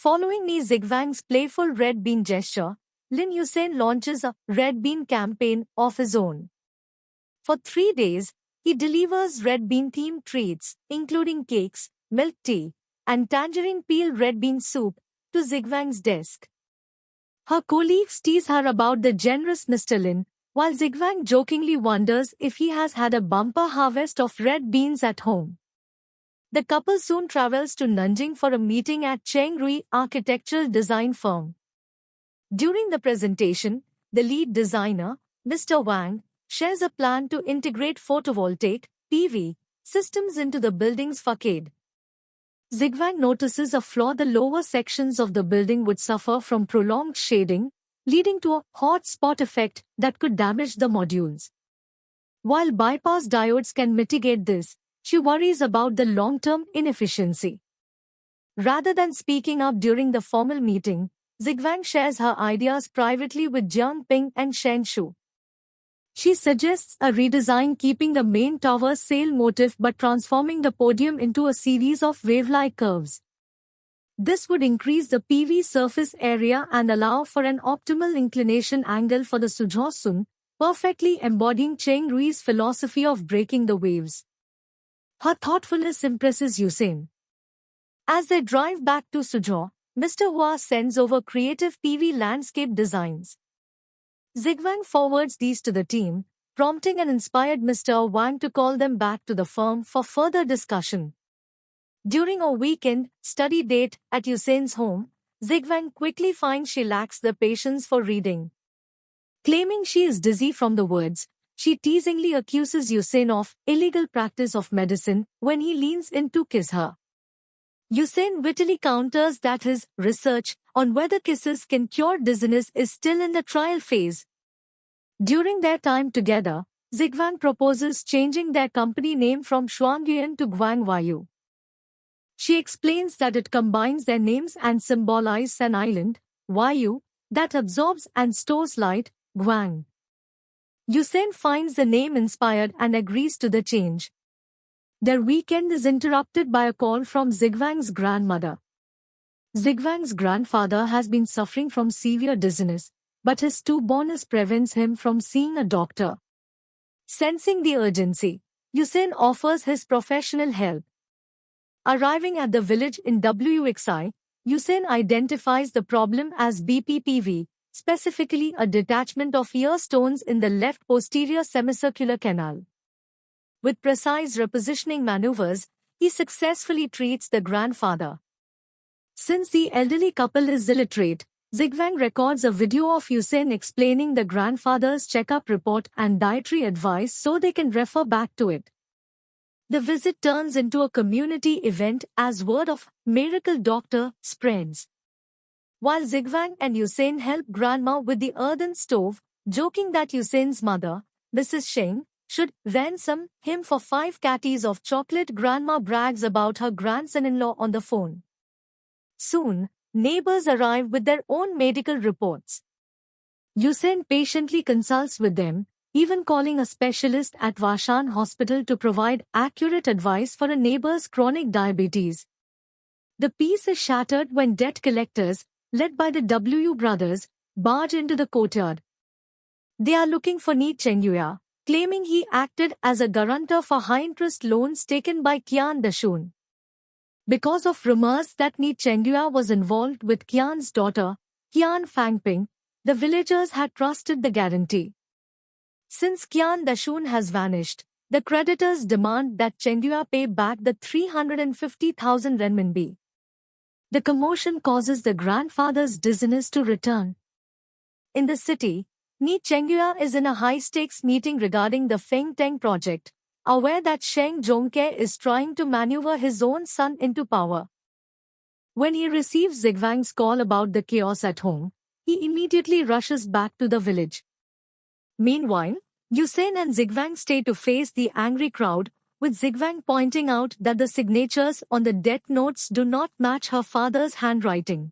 Following Ni Zigwang's playful red bean gesture, Lin Yusen launches a red bean campaign of his own. For 3 days, he delivers red bean-themed treats, including cakes, milk tea, and tangerine peel red bean soup, to Zigwang's desk. Her colleagues tease her about the generous Mr. Lin, while Zigwang jokingly wonders if he has had a bumper harvest of red beans at home. The couple soon travels to Nanjing for a meeting at Cheng Rui architectural design firm. During the presentation, the lead designer, Mr. Wang, shares a plan to integrate photovoltaic (PV) systems into the building's facade. Zigwang notices a flaw: the lower sections of the building would suffer from prolonged shading, leading to a hot spot effect that could damage the modules. While bypass diodes can mitigate this, she worries about the long-term inefficiency. Rather than speaking up during the formal meeting, Zigwang shares her ideas privately with Jiang Ping and Shen Shu. She suggests a redesign, keeping the main tower's sail motif but transforming the podium into a series of wave-like curves. This would increase the PV surface area and allow for an optimal inclination angle for the Suzhou, perfectly embodying Cheng Rui's philosophy of breaking the waves. Her thoughtfulness impresses Yusen. As they drive back to Suzhou, Mr. Hua sends over creative PV landscape designs. Zigwang forwards these to the team, prompting an inspired Mr. Wang to call them back to the firm for further discussion. During a weekend study date at Yusen's home, Zigwang quickly finds she lacks the patience for reading. Claiming she is dizzy from the words, she teasingly accuses Yusen of illegal practice of medicine when he leans in to kiss her. Yusen wittily counters that his research on whether kisses can cure dizziness is still in the trial phase. During their time together, Zigwang proposes changing their company name from Shuangyan to Guangwayu. She explains that it combines their names and symbolizes an island, Wayu, that absorbs and stores light, Guang. Yusen finds the name inspired and agrees to the change. Their weekend is interrupted by a call from Zigwang's grandmother. Zigwang's grandfather has been suffering from severe dizziness, but his stubbornness prevents him from seeing a doctor. Sensing the urgency, Yusen offers his professional help. Arriving at the village in Wuxi, Yusen identifies the problem as BPPV, specifically a detachment of ear stones in the left posterior semicircular canal. With precise repositioning maneuvers, he successfully treats the grandfather. Since the elderly couple is illiterate, Zigwang records a video of Yusen explaining the grandfather's checkup report and dietary advice so they can refer back to it. The visit turns into a community event as word of "miracle doctor" spreads. While Zigwang and Yusen help grandma with the earthen stove, joking that Yusen's mother, Mrs. Sheng, should ransom him for 5 catties of chocolate, grandma brags about her grandson-in-law on the phone. Soon, neighbors arrive with their own medical reports. Yusen patiently consults with them, even calling a specialist at Washan Hospital to provide accurate advice for a neighbor's chronic diabetes. The peace is shattered when debt collectors, led by the W brothers, barge into the courtyard. They are looking for Ni Chengyue, claiming he acted as a guarantor for high-interest loans taken by Qian Dashun. Because of rumors that Ni Chengyue was involved with Qian's daughter, Qian Fangping, the villagers had trusted the guarantee. Since Qian Dashun has vanished, the creditors demand that Chengyue pay back the 350,000 renminbi. The commotion causes the grandfather's dizziness to return. In the city, Ni Chengyue is in a high-stakes meeting regarding the Feng Teng project, aware that Sheng Zhongke is trying to maneuver his own son into power. When he receives Zigwang's call about the chaos at home, he immediately rushes back to the village. Meanwhile, Yusen and Zigwang stay to face the angry crowd, with Zigwang pointing out that the signatures on the death notes do not match her father's handwriting.